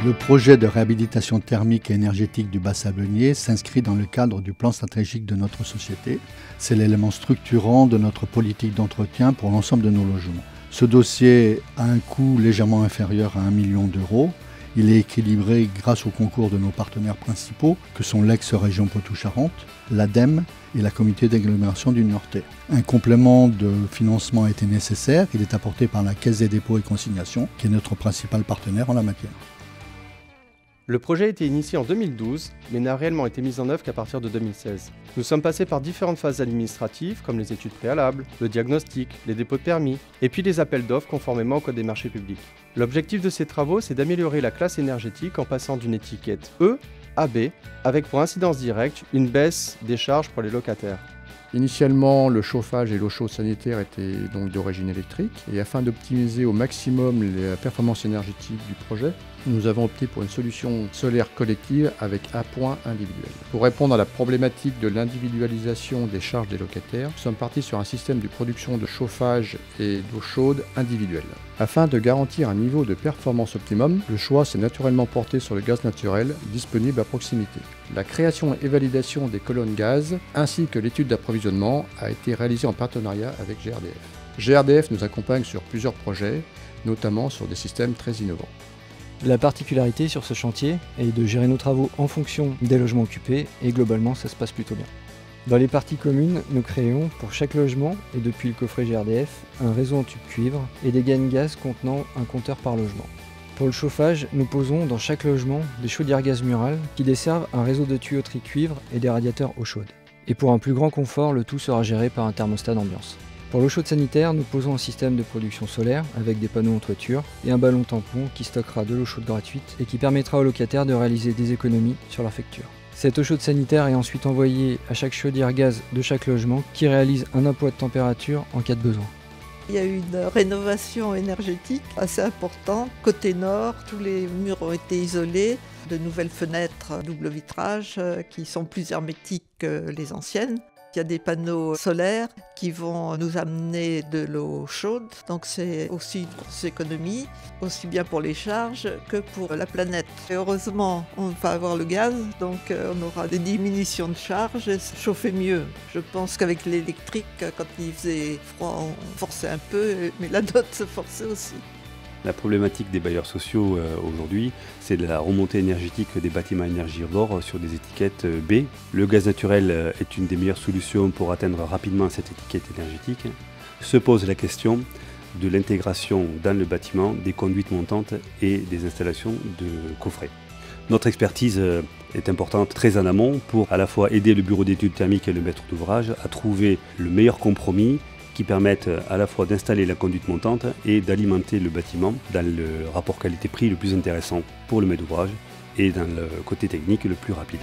Le projet de réhabilitation thermique et énergétique du bas sablonnier s'inscrit dans le cadre du plan stratégique de notre société. C'est l'élément structurant de notre politique d'entretien pour l'ensemble de nos logements. Ce dossier a un coût légèrement inférieur à 1 million d'euros. Il est équilibré grâce au concours de nos partenaires principaux, que sont l'ex-région Poitou-Charentes, l'ADEME et la communauté d'agglomération du Niortais. Un complément de financement a été nécessaire. Il est apporté par la Caisse des dépôts et consignations, qui est notre principal partenaire en la matière. Le projet a été initié en 2012, mais n'a réellement été mis en œuvre qu'à partir de 2016. Nous sommes passés par différentes phases administratives, comme les études préalables, le diagnostic, les dépôts de permis, et puis les appels d'offres conformément au Code des marchés publics. L'objectif de ces travaux, c'est d'améliorer la classe énergétique en passant d'une étiquette E à B, avec pour incidence directe une baisse des charges pour les locataires. Initialement, le chauffage et l'eau chaude sanitaire étaient donc d'origine électrique et afin d'optimiser au maximum la performance énergétique du projet, nous avons opté pour une solution solaire collective avec appoint individuel. Pour répondre à la problématique de l'individualisation des charges des locataires, nous sommes partis sur un système de production de chauffage et d'eau chaude individuelle. Afin de garantir un niveau de performance optimum, le choix s'est naturellement porté sur le gaz naturel disponible à proximité. La création et validation des colonnes gaz ainsi que l'étude d'approvisionnement a été réalisée en partenariat avec GRDF. GRDF nous accompagne sur plusieurs projets, notamment sur des systèmes très innovants. La particularité sur ce chantier est de gérer nos travaux en fonction des logements occupés et globalement ça se passe plutôt bien. Dans les parties communes, nous créons pour chaque logement et depuis le coffret GRDF un réseau en tube cuivre et des gaines gaz contenant un compteur par logement. Pour le chauffage, nous posons dans chaque logement des chaudières gaz murales qui desservent un réseau de tuyauterie cuivre et des radiateurs eau chaude. Et pour un plus grand confort, le tout sera géré par un thermostat d'ambiance. Pour l'eau chaude sanitaire, nous posons un système de production solaire avec des panneaux en toiture et un ballon tampon qui stockera de l'eau chaude gratuite et qui permettra aux locataires de réaliser des économies sur leur facture. Cette eau chaude sanitaire est ensuite envoyée à chaque chaudière gaz de chaque logement qui réalise un emploi de température en cas de besoin. Il y a eu une rénovation énergétique assez importante. Côté nord, tous les murs ont été isolés. De nouvelles fenêtres double vitrage qui sont plus hermétiques que les anciennes. Il y a des panneaux solaires qui vont nous amener de l'eau chaude, donc c'est aussi une grosse économie, aussi bien pour les charges que pour la planète. Et heureusement, on va avoir le gaz, donc on aura des diminutions de charges et se chauffer mieux. Je pense qu'avec l'électrique, quand il faisait froid, on forçait un peu, mais la note se forçait aussi. La problématique des bailleurs sociaux aujourd'hui, c'est de la remontée énergétique des bâtiments énergivores sur des étiquettes B. Le gaz naturel est une des meilleures solutions pour atteindre rapidement cette étiquette énergétique. Se pose la question de l'intégration dans le bâtiment des conduites montantes et des installations de coffrets. Notre expertise est importante très en amont pour à la fois aider le bureau d'études thermiques et le maître d'ouvrage à trouver le meilleur compromis qui permettent à la fois d'installer la conduite montante et d'alimenter le bâtiment dans le rapport qualité-prix le plus intéressant pour le maître d'ouvrage et dans le côté technique le plus rapide.